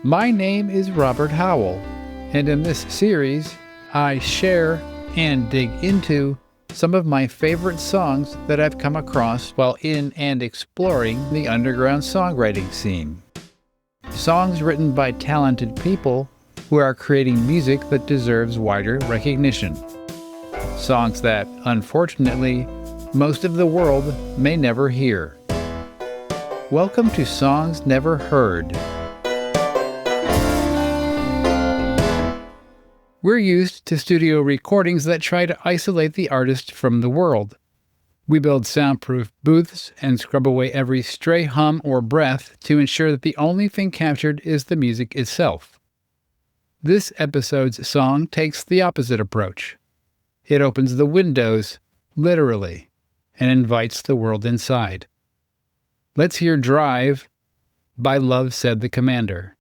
My name is Robert Howell, and in this series, I share and dig into some of my favorite songs that I've come across while in and exploring the underground songwriting scene. Songs written by talented people who are creating music that deserves wider recognition. Songs that, unfortunately, most of the world may never hear. Welcome to Songs Never Heard. We're used to studio recordings that try to isolate the artist from the world. We build soundproof booths and scrub away every stray hum or breath to ensure that the only thing captured is the music itself. This episode's song takes the opposite approach. It opens the windows, literally, and invites the world inside. Let's hear Drive by Love Said the Commander.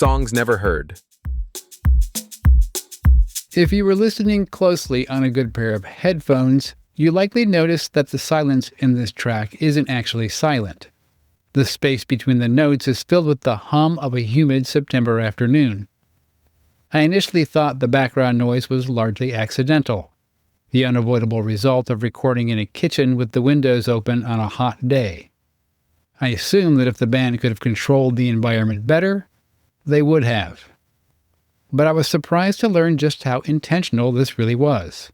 Songs Never Heard. If you were listening closely on a good pair of headphones, you likely noticed that the silence in this track isn't actually silent. The space between the notes is filled with the hum of a humid September afternoon. I initially thought the background noise was largely accidental. the unavoidable result of recording in a kitchen with the windows open on a hot day. I assume that if the band could have controlled the environment better, they would have. But I was surprised to learn just how intentional this really was.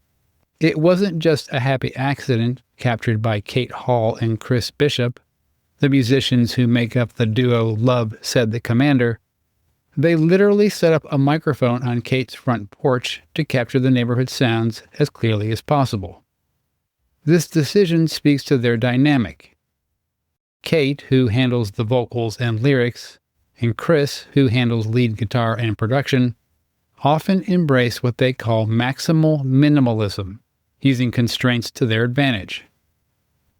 It wasn't just a happy accident captured by Kate Hall and Chris Bishop, the musicians who make up the duo Love Said the Commander. They literally set up a microphone on Kate's front porch to capture the neighborhood sounds as clearly as possible. This decision speaks to their dynamic. Kate, who handles the vocals and lyrics, and Chris, who handles lead guitar and production, often embrace what they call maximal minimalism, using constraints to their advantage.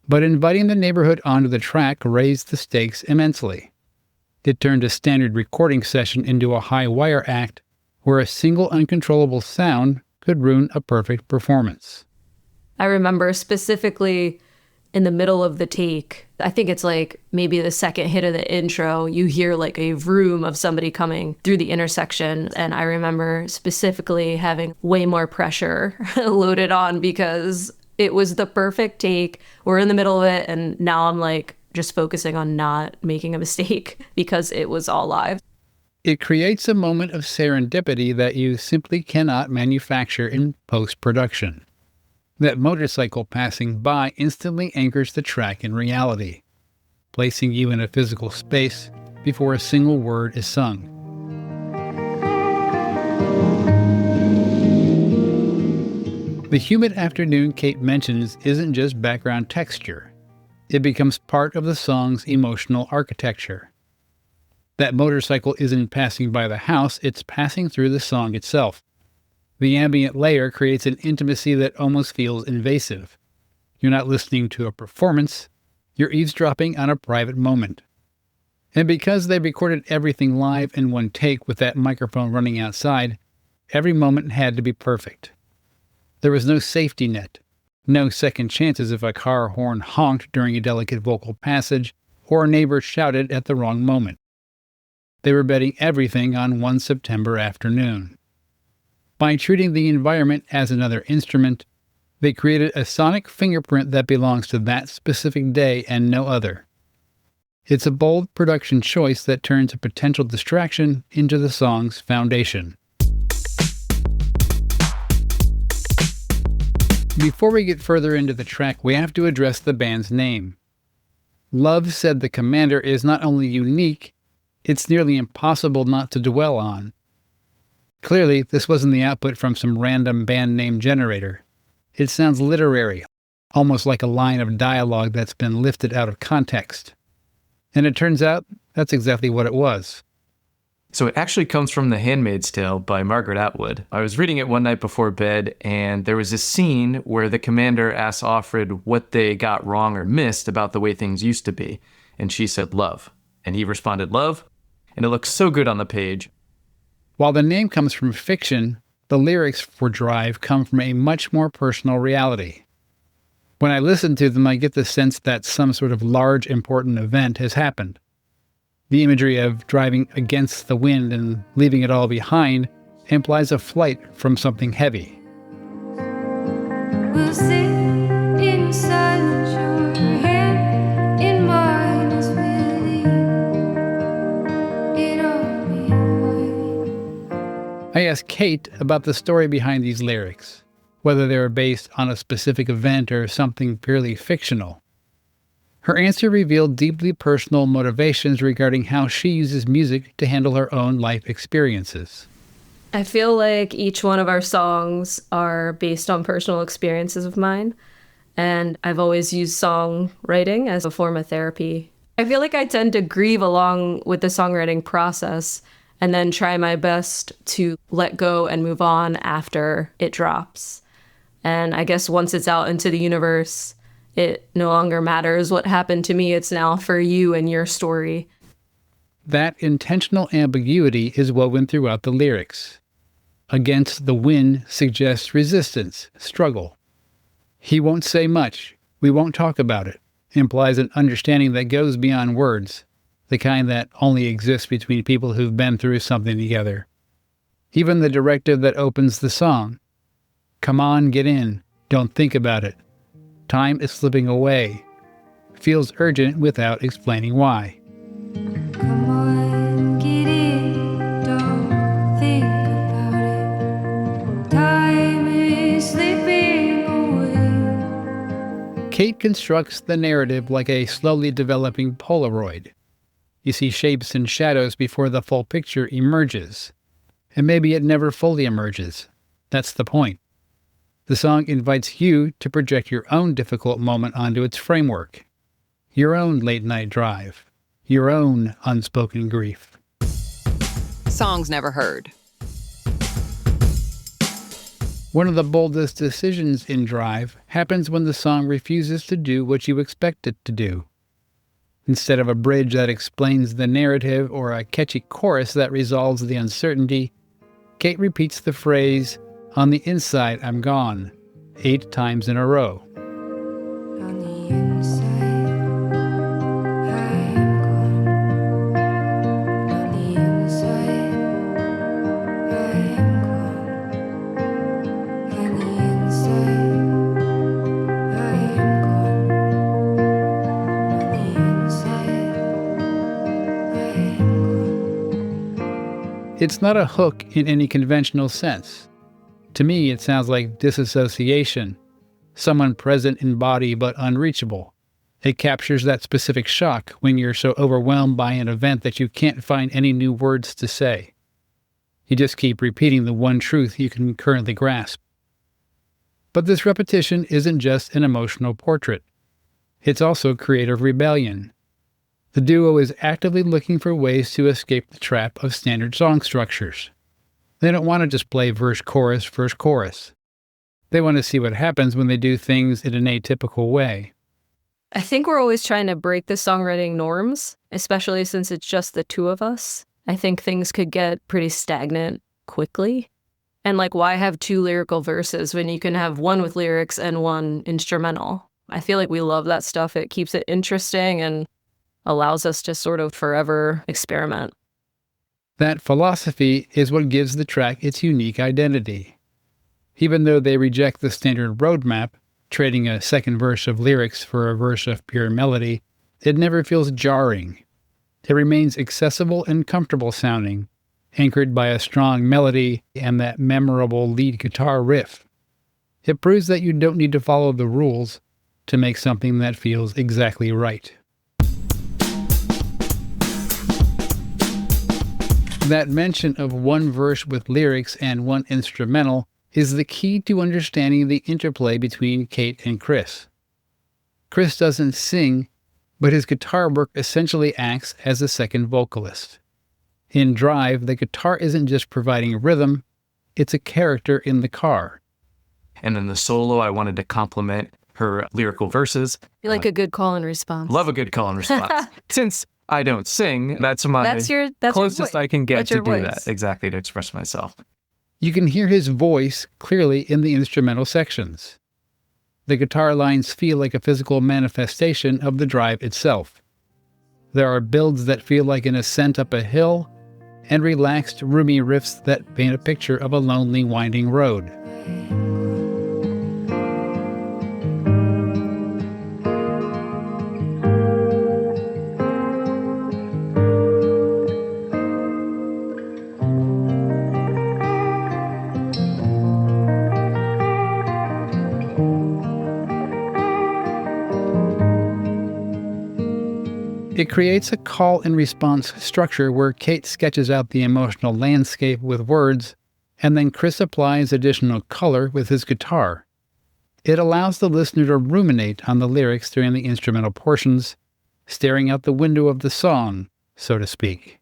But inviting the neighborhood onto the track raised the stakes immensely. It turned a standard recording session into a high-wire act where a single uncontrollable sound could ruin a perfect performance. I remember specifically in the middle of the take, I think it's like maybe the second hit of the intro, you hear like a vroom of somebody coming through the intersection. And I remember specifically having way more pressure loaded on because it was the perfect take. We're in the middle of it. And now I'm like just focusing on not making a mistake because it was all live. It creates a moment of serendipity that you simply cannot manufacture in post-production. That motorcycle passing by instantly anchors the track in reality, placing you in a physical space before a single word is sung. The humid afternoon Kate mentions isn't just background texture. It becomes part of the song's emotional architecture. That motorcycle isn't passing by the house, it's passing through the song itself. The ambient layer creates an intimacy that almost feels invasive. You're not listening to a performance, you're eavesdropping on a private moment. And because they recorded everything live in one take with that microphone running outside, every moment had to be perfect. There was no safety net, no second chances if a car horn honked during a delicate vocal passage or a neighbor shouted at the wrong moment. They were betting everything on one September afternoon. By treating the environment as another instrument, they created a sonic fingerprint that belongs to that specific day and no other. It's a bold production choice that turns a potential distraction into the song's foundation. Before we get further into the track, we have to address the band's name. Love Said the Commander is not only unique, it's nearly impossible not to dwell on. Clearly, this wasn't the output from some random band name generator. It sounds literary, almost like a line of dialogue that's been lifted out of context. And it turns out that's exactly what it was. So it actually comes from The Handmaid's Tale by Margaret Atwood. I was reading it one night before bed, and there was this scene where the commander asks Offred what they got wrong or missed about the way things used to be. And she said, love. And he responded, love. And it looks so good on the page. While the name comes from fiction, the lyrics for Drive come from a much more personal reality. When I listen to them, I get the sense that some sort of large, important event has happened. The imagery of driving against the wind and leaving it all behind implies a flight from something heavy. We'll sit in silence, your hand in mine as we leave it all behind. I asked Kate about the story behind these lyrics, whether they were based on a specific event or something purely fictional. Her answer revealed deeply personal motivations regarding how she uses music to handle her own life experiences. I feel like each one of our songs are based on personal experiences of mine, and I've always used songwriting as a form of therapy. I feel like I tend to grieve along with the songwriting process and then try my best to let go and move on after it drops. And I guess once it's out into the universe, it no longer matters what happened to me. It's now for you and your story. That intentional ambiguity is woven throughout the lyrics. Against the wind suggests resistance, struggle. He won't say much. We won't talk about it. Implies an understanding that goes beyond words, the kind that only exists between people who've been through something together. Even the directive that opens the song, "Come on, get in, Don't think about it. Time is slipping away. Feels urgent without explaining why. Come on, get in, don't think about it. Time is slipping away. Kate constructs the narrative like a slowly developing Polaroid. You see shapes and shadows before the full picture emerges. And maybe it never fully emerges. That's the point. The song invites you to project your own difficult moment onto its framework. Your own late-night drive. Your own unspoken grief. Songs never heard. One of the boldest decisions in Drive happens when the song refuses to do what you expect it to do. Instead of a bridge that explains the narrative or a catchy chorus that resolves the uncertainty, Kate repeats the phrase, "On the inside, I'm gone," 8 times in a row. On the inside, I am gone. On the inside, I am gone. On the inside, I am gone. On the inside, I am gone. It's not a hook in any conventional sense. To me, it sounds like disassociation, someone present in body but unreachable. It captures that specific shock when you're so overwhelmed by an event that you can't find any new words to say. You just keep repeating the one truth you can currently grasp. But this repetition isn't just an emotional portrait. It's also creative rebellion. The duo is actively looking for ways to escape the trap of standard song structures. They don't want to just play verse-chorus, verse-chorus. They want to see what happens when they do things in an atypical way. I think we're always trying to break the songwriting norms, especially since it's just the two of us. I think things could get pretty stagnant quickly. And why have 2 lyrical verses when you can have one with lyrics and one instrumental? I feel like we love that stuff. It keeps it interesting and allows us to sort of forever experiment. That philosophy is what gives the track its unique identity. Even though they reject the standard roadmap, trading a second verse of lyrics for a verse of pure melody, it never feels jarring. It remains accessible and comfortable sounding, anchored by a strong melody and that memorable lead guitar riff. It proves that you don't need to follow the rules to make something that feels exactly right. That mention of one verse with lyrics and one instrumental is the key to understanding the interplay between Kate and Chris. Chris doesn't sing, but his guitar work essentially acts as a second vocalist. In Drive, the guitar isn't just providing rhythm, it's a character in the car. And then the solo, I wanted to compliment her lyrical verses. You like a good call and response. Love a good call and response. Since I don't sing, that's my That's your closest voice. I can get That's to your do voice. that. Exactly, to express myself. You can hear his voice clearly in the instrumental sections. The guitar lines feel like a physical manifestation of the drive itself. There are builds that feel like an ascent up a hill, and relaxed, roomy riffs that paint a picture of a lonely, winding road. It creates a call and response structure where Kate sketches out the emotional landscape with words, and then Chris applies additional color with his guitar. It allows the listener to ruminate on the lyrics during the instrumental portions, staring out the window of the song, so to speak.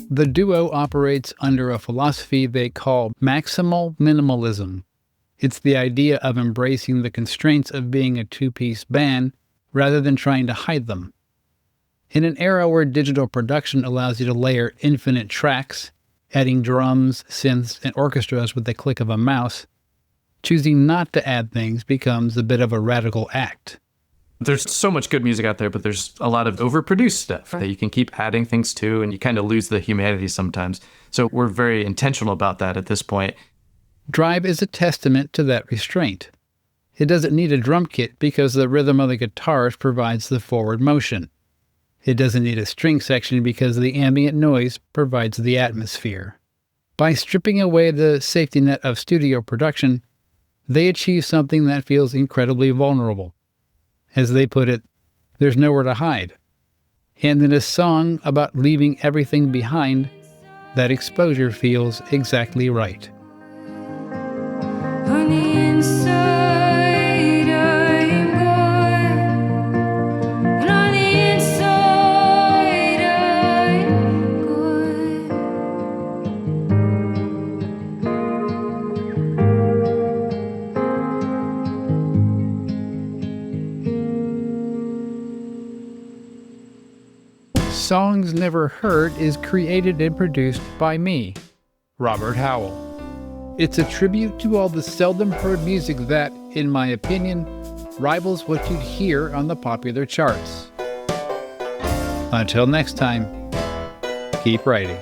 The duo operates under a philosophy they call maximal minimalism. It's the idea of embracing the constraints of being a two-piece band rather than trying to hide them. In an era where digital production allows you to layer infinite tracks, adding drums, synths, and orchestras with the click of a mouse, choosing not to add things becomes a bit of a radical act. There's so much good music out there, but there's a lot of overproduced stuff that you can keep adding things to, and you kind of lose the humanity sometimes. So we're very intentional about that at this point. Drive is a testament to that restraint. It doesn't need a drum kit because the rhythm of the guitars provides the forward motion. It doesn't need a string section because the ambient noise provides the atmosphere. By stripping away the safety net of studio production, they achieve something that feels incredibly vulnerable. As they put it, there's nowhere to hide. And in a song about leaving everything behind, that exposure feels exactly right. On the inside, I'm good. And on the inside, I'm good. Songs Never Heard is created and produced by me, Robert Howell. It's a tribute to all the seldom heard music that, in my opinion, rivals what you'd hear on the popular charts. Until next time, keep writing.